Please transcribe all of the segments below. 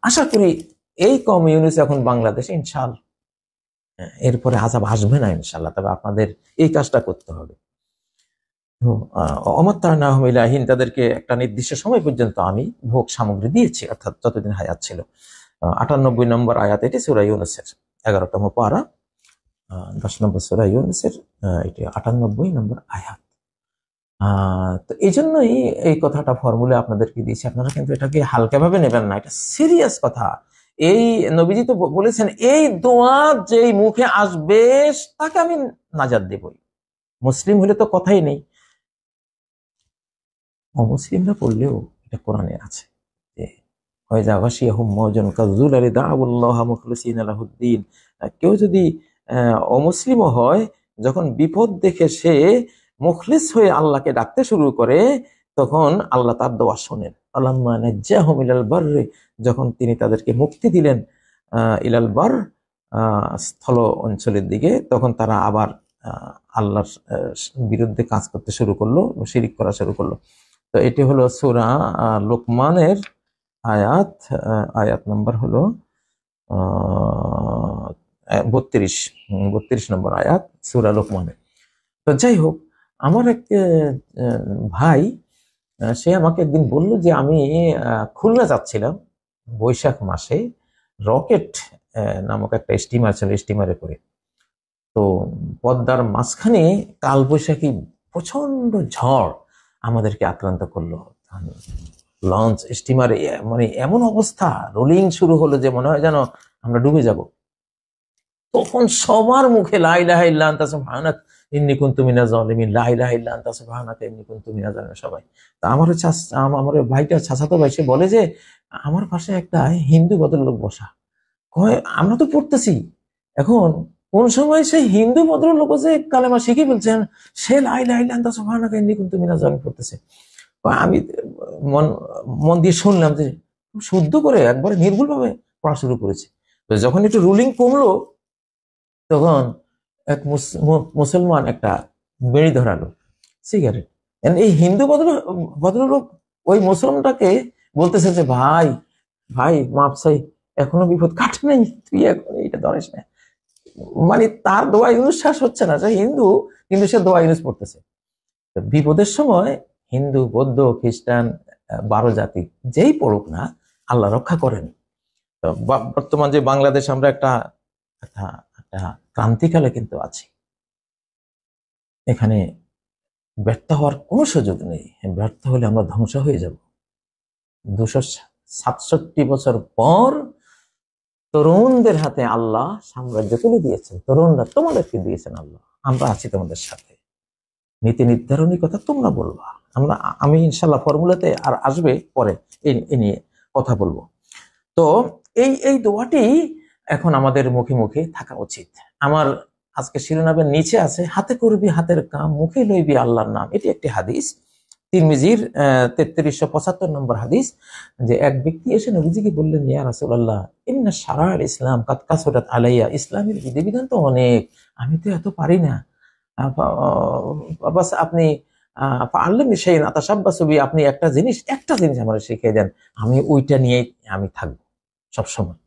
আশা করি এই কওম ইউনুস এখন বাংলাদেশে ইনশাআল্লাহ, এরপরে আযাব আসবে না ইনশাআল্লাহ। তবে আপনাদের এই কাজটা করতে হবে। অমাত্তারনাহুম ইলাহিন, তাদেরকে একটা নির্দিষ্ট সময় পর্যন্ত আমি ভোগ সামগ্রী দিয়েছি, অর্থাৎ যতদিন হায়াত ছিল। ৯৮ নম্বর আয়াত, এটি সূরা ইউনূসের ১১তম পারা, ১০ নম্বর সূরা ইউনূসের এটি ৯৮ নম্বর আয়াত। তো এই জন্যই এই কথাটা ফর্মুলা আপনাদেরকে দিয়েছি। আপনারা কিন্তু এটাকে হালকাভাবে নেবেন না, এটা সিরিয়াস কথা। এই নবীজি তো বলেছেন, এই দোয়া যেই মুখে আসবে তাকে আমি নাজাত দেবই। মুসলিম হলে তো কথাই নেই, অমুসলিমরা পড়লেও এটা কোরআনে আছে যে কেউ যদি অমুসলিমও হয়, যখন বিপদ দেখে সে মুখলিস হয়ে আল্লাহকে ডাকতে শুরু করে, তখন আল্লাহ তার দোয়া শোনেন। আল্লাহুম্মা নাজ্জাহুম ইলাল বাররি, যখন তিনি তাদেরকে মুক্তি দিলেন ইলাল বার, স্থল অঞ্চলের দিকে, তখন তারা আবার আল্লাহর বিরুদ্ধে কাজ করতে শুরু করলো, শিরিক করা শুরু করলো। তো এটি হলো সূরা লোকমানের আয়াত, আয়াত নাম্বার হলো ৩২ নম্বর আয়াত সূরা লোকমানের। তো যাই হোক, আমার এক ভাই, সে আমাকে একদিন বলল যে আমি খুলনা যাচ্ছিলাম বৈশাখ মাসে, রকেট নামক একটা স্টিমার ছিল, স্টিমারে করে। তো পদ্মার মাঝখানে কালবৈশাখী প্রচন্ড ঝড় আমাদেরকে আক্রান্ত করলো। লঞ্চ স্টিমারে মানে এমন অবস্থা, রোলিং শুরু হলো যে মনে হয় যেন আমরা ডুবে যাব। তখন সবার মুখে লা ইলাহা ইল্লা আনতা সুবহানাক ইন্নী কুনতু মিনাজ জালিমিন, লা ইলাহা ইল্লা আনতা সুবহানাকা ইন্নী কুনতু মিনাজ জালিমিন, সবাই। তা আমার ভাইটা, চাচাতো ভাই, সে বলে যে আমার পাশে একটা হিন্দু ভদ্রলোক বসা, কয় আমরা তো পড়তেছি, এখন কোন সময় সেই হিন্দু ভদ্রলোক যে কালেমা শিখে ফেলছেন, সে লা ইলাহা ইল্লা আনতা সুবহানাকা ইন্নী কুনতু মিনাজ জালিমিন পড়তেছে। আমি মন মন দিয়ে শুনলাম যে শুদ্ধ করে একবারে নির্ভুল ভাবে পড়া শুরু করেছে। তো যখন একটু রুলিং কমলো, তখন এক মুসলমান একটা বেড়ি ধরালো, সিগারেট। এই হিন্দু ভদ্রলোক ওই মুসলমানটাকে বলতেছে যে ভাই ভাই মাপ চাই, এখনো বিপদ কাটে নাই, তুই এখন এইটা ধরিস না। মানে তার দোয়া ইউনুস শেষ হচ্ছে না, সে হিন্দু কিন্তু সে দোয়া ইউনুস পড়তেছে। বিপদের সময় হিন্দু, বৌদ্ধ, খ্রিস্টান, 12 জাতি যেই পড়ুক না, আল্লাহ রক্ষা করেন। তো বর্তমান যে বাংলাদেশ, আমরা একটা ক্রান্তিকালে কিন্তু আছি। এখানে ব্যর্থ হওয়ার কোনো সুযোগ নেই, ব্যর্থ হলে আমরা ধ্বংস হয়ে যাব। 267 বছর পর তরুণদের হাতে আল্লাহ সাম্রাজ্য তুলে দিয়েছেন। তরুণরা তোমাদেরকে দিয়েছেন আল্লাহ, আমরা আছি তোমাদের সাথে। নীতি নির্ধারণী কথা তোমরা বলবা, আমি ইনশাল্লাহ ফর্মুলাতে আর আসবে পরে এ নিয়ে কথা বলবো। তো এই দোয়াটি এখন আমাদের মুখে মুখে থাকা উচিত। আমার আজকে শিরোনামের নিচে আছে, হাতে করবি হাতের কাম, মুখে লইবি আল্লাহর নাম। এটি একটি হাদিস, তিরমিজির ৩৩৭৫ নম্বর হাদিস, যে এক ব্যক্তি এসে নবীজিকে বললেন, ইয়া রাসূলুল্লাহ ইন্না শারা'আল ইসলাম কাদ কাসুরাত আলাইয়া, ইসলামের বিধিবিধান তো অনেক, আমি তো এত পারি না, বাস আপনি আপনি একটা জিনিস আমার শিখিয়ে দেন, আমি ওইটা নিয়ে আমি থাকবো সবসময়,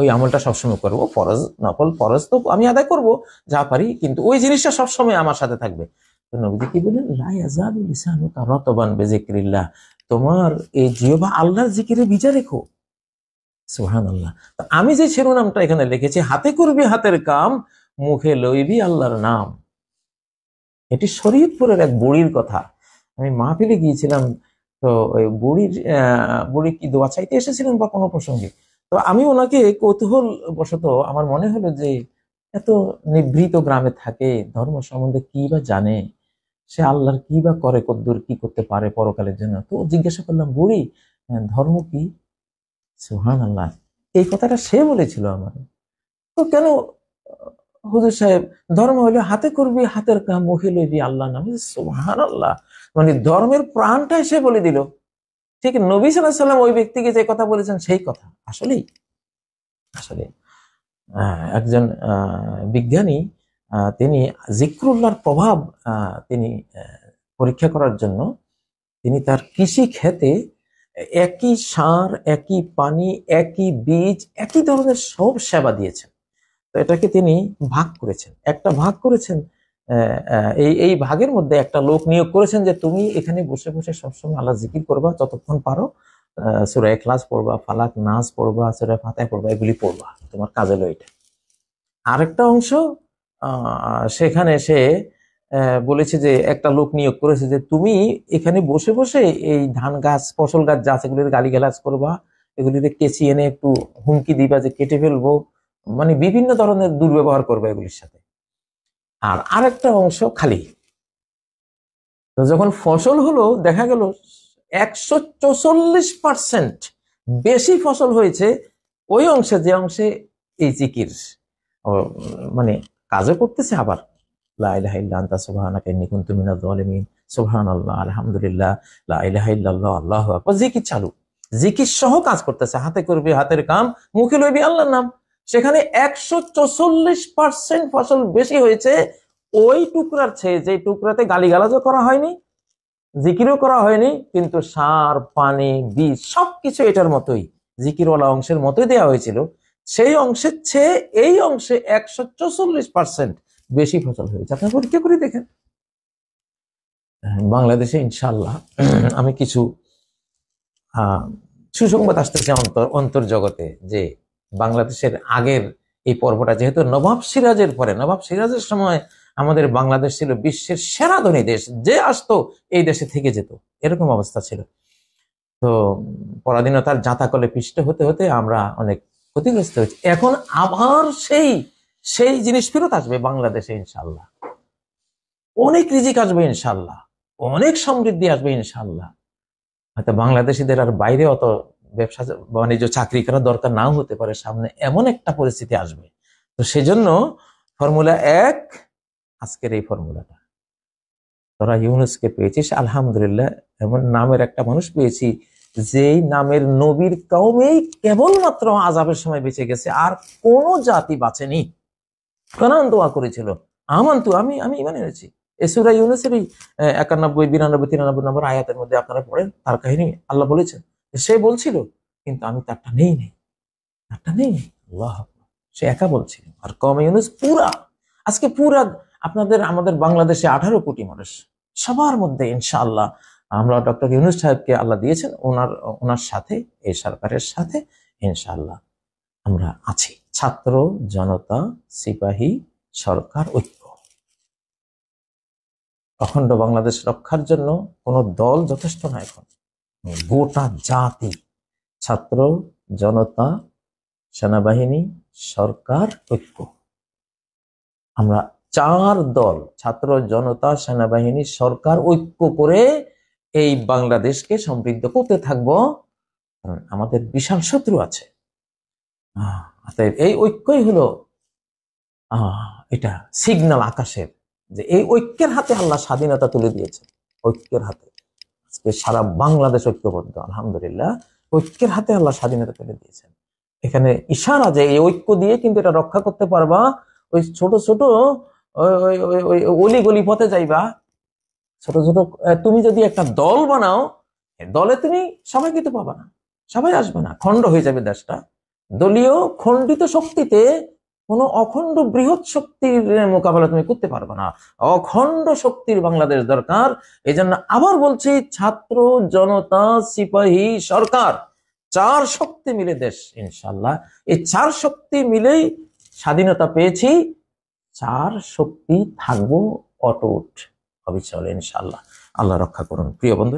ওই আমলটা সবসময় করবো, ফরজ নফল ফরজ তো আমি আদায় করব যা পারি, কিন্তু ওই জিনিসটা সবসময় আমার সাথে থাকবে। তো নবীজি কি বলেন, লা ইয়াযালু লিসানুকা রাতবান বিযিকরিল্লাহ, তোমার এই জিহ্বা আল্লাহর জিকিরে ভিজা রেখো। সুবহানাল্লাহ। তো আমি যে শিরোনামটা এখানে লিখেছি, হাতে করবি হাতের কাম, মুখে লইবি আল্লাহর নাম, এটি শরীয়তপুরের এক বুড়ির কথা। আমি মাহফিলে গিয়েছিলাম, তো ওই বুড়ি কি দোয়া চাইতে এসেছিলেন বা কোনো প্রসঙ্গে, তো আমি ওনাকে কৌতূহল বশত আমার মনে হলো যে এত নিভৃত গ্রামে থাকে, ধর্ম সম্বন্ধে কি বা জানে, সে আল্লাহর কি বা করে, কদ্দুর কি করতে পারে পরকালের জন্য। তো জিজ্ঞাসা করলাম, বুড়ি ধর্ম কি? সুবহানাল্লাহ, এই কথাটা সে বলেছিল আমার। তো কেন হুজুর সাহেব, ধর্ম হইলো হাতে করবি হাতের কাম, মুখে লইবি আল্লাহ নাম। সুবহানাল্লাহ, মানে ধর্মের প্রাণটা সে বলে দিল। ঠিক নবী সাল্লাল্লাহু আলাইহি ওয়াসাল্লাম ওই ব্যক্তিকে যে কথা বলেছেন সেই কথা। আসলেই আসলে একজন বিজ্ঞানী, তিনি জিক্রুল্লাহর প্রভাব তিনি পরীক্ষা করার জন্য তিনি তার কৃষি ক্ষেতে একই সার, একই পানি, একই বীজ, একই ধরনের সব সেবা দিয়েছেন। তো এটাকে তিনি ভাগ করেছেন, একটা ভাগ করেছেন। এই এই ভাগের মধ্যে একটা লোক নিয়োগ করেছেন যে তুমি এখানে বসে বসে সবসময় আল্লাহ জিকির করবা, যতক্ষণ পারো সূরা ইখলাস পড়বা, ফালাক নাস পড়বা, সূরা ফাতিহা পড়বা, এগুলি পড়বা, তোমার কাজে হলো এটা। আরেকটা অংশ সেখানে সে বলেছে যে একটা লোক নিয়োগ করেছে যে তুমি এখানে বসে বসে এই ধান গাছ, ফসল গাছ যা আছে এগুলির গালিগালাজ করবা, এগুলির কেচি এনে একটু হুমকি দিবা যে কেটে ফেলবো, মানে বিভিন্ন ধরনের দুর্ব্যবহার করবে এগুলির সাথে। আর আরেকটা অংশ খালি। তো যখন ফসল হলো দেখা গেল 144% বেশি ফসল হয়েছে ওই অংশে, যে অংশে এই জিকির মানে কাজও করতেছে, আবার লা ইলাহা ইল্লা আনতা সুবহানাকা ইন্নী কুনতু মিনাজ জালিমিন, সুবহানাল্লাহ, আলহামদুলিল্লাহ, লা ইলাহা ইল্লাল্লাহ, আল্লাহু আকবার, জিকির চালু, জিকির সহ কাজ করতেছে, হাতে করবি হাতের কাম, মুখে লইবি আল্লাহর নাম। সেখানে 144% ফসল বেশি হয়েছে ওই টুকরার চেয়ে যে টুকরাতে গালিগালাজও করা হয়নি, জিকিরও করা হয়নি, কিন্তু সার, পানি, বীজ সবকিছু এটার মতোই, জিকিরওয়ালা অংশের মতোই দেওয়া হয়েছিল। সেই অংশের চেয়ে এই অংশে 144% বেশি ফসল হয়েছে। আপনি পরীক্ষা করে দেখেন। বাংলাদেশে ইনশাল্লাহ আমি কিছু সুসংবাদ আসতেছে অন্তর্জগতে, যে বাংলাদেশের আগের এই পর্বটা, যেহেতু নবাব সিরাজের পরে, নবাব সিরাজের সময় আমাদের বাংলাদেশ ছিল বিশ্বের সেরা ধনী দেশ, যে আসতো এই দেশে থেকে যেত, এরকম অবস্থা ছিল। তো পরাধীনতার জাঁতাকলে পিষ্ট হতে হতে আমরা অনেক ক্ষতিগ্রস্ত হয়েছি। এখন আবার সেই সেই জিনিস ফেরত আসবে বাংলাদেশে ইনশাল্লাহ, অনেক রিজিক আসবে ইনশাল্লাহ, অনেক সমৃদ্ধি আসবে ইনশাল্লাহ। হয়তো বাংলাদেশিদের আর বাইরে অত ব্যবসা বাণিজ্য চাকরি করার দরকার নাও হতে পারে, সামনে এমন একটা পরিস্থিতি আসবে। তো সেজন্য ফর্মুলা 1, আজকের এই ফর্মুলাটা, তোরা ইউনুসকে পেয়েছিস, আলহামদুলিল্লাহ, এমন নামের একটা মানুষ পেয়েছি যেই নামের নবীর কওমেই কেবলমাত্র আযাবের সময় বেঁচে গেছে, আর কোন জাতি বাঁচেনি। কানান দোয়া করেছিল, আমান্তু, আমি ঈমান এনেছি। সূরা ইউনূসের 91, 92, 93 নম্বর আয়াতের মধ্যে আপনারা পড়েন, তার কাহিনী আল্লাহ বলেছেন। সে বলছিল কিন্তু আমি তারটা নেই নেই, তারটা নেই নেই, আল্লাহ আকবার। সে একা বলছিল, আর কওমে ইউনূস পুরা, আজকে পুরা আপনাদের আমাদের বাংলাদেশে 18 কোটি মানুষ, সবার মধ্যে ইনশাআল্লাহ আমরা ডক্টর ইউনূস সাহেবকে আল্লাহ দিয়েছেন, ওনার সাথে, এই সরকারের সাথে ইনশাআল্লাহ আমরা আছি। ছাত্র জনতা সিপাহী সরকার ঐক্য, অখণ্ড বাংলাদেশ রক্ষার জন্য কোন দল যথেষ্ট নয়, এখন গোটা জাতি, ছাত্র জনতা সেনাবাহিনী সরকার ঐক্য, আমরা 4 দল, ছাত্র জনতা সেনাবাহিনী সরকার ঐক্য করে এই বাংলাদেশকে সমৃদ্ধ করতে থাকবো। কারণ আমাদের বিশাল শত্রু আছে। এই ঐক্যই হলো এটা সিগন্যাল আকাশের, যে এই ঐক্যের হাতে আল্লাহ স্বাধীনতা তুলে দিয়েছে, ঐক্যের হাতে আজকে সারা বাংলাদেশ ঐক্যবদ্ধ, আলহামদুলিল্লাহ, ঐক্যের হাতে আল্লাহ স্বাধীনতা তুলে দিয়েছেন। এখানে ইশারা যে এই ঐক্য দিয়ে কিন্তু এটা রক্ষা করতে পারবা। ওই ছোট ছোট অলি গলি পথে যাইবা, ছোট ছোট, তুমি যদি একটা দল বানাও, দলে তুমি সবাই কিন্তু পাবা না, সবাই আসবে না, খণ্ড হয়ে যাবে দেশটা। দলীয় খণ্ডিত শক্তিতে কোন অখণ্ড বৃহৎ শক্তির মোকাবেলা তুমি করতে পারবে না। অখণ্ড শক্তির বাংলাদেশ দরকার। এই জন্য আবার বলছি, ছাত্র জনতা সিপাহী সরকার, 4 শক্তি মিলে দেশ ইনশাল্লাহ, এই 4 শক্তি মিলেই স্বাধীনতা পেয়েছি। 4 শক্তি থাকবো অটুট, অবিচল ইনশাল্লাহ। আল্লাহ রক্ষা করুন প্রিয় বন্ধু।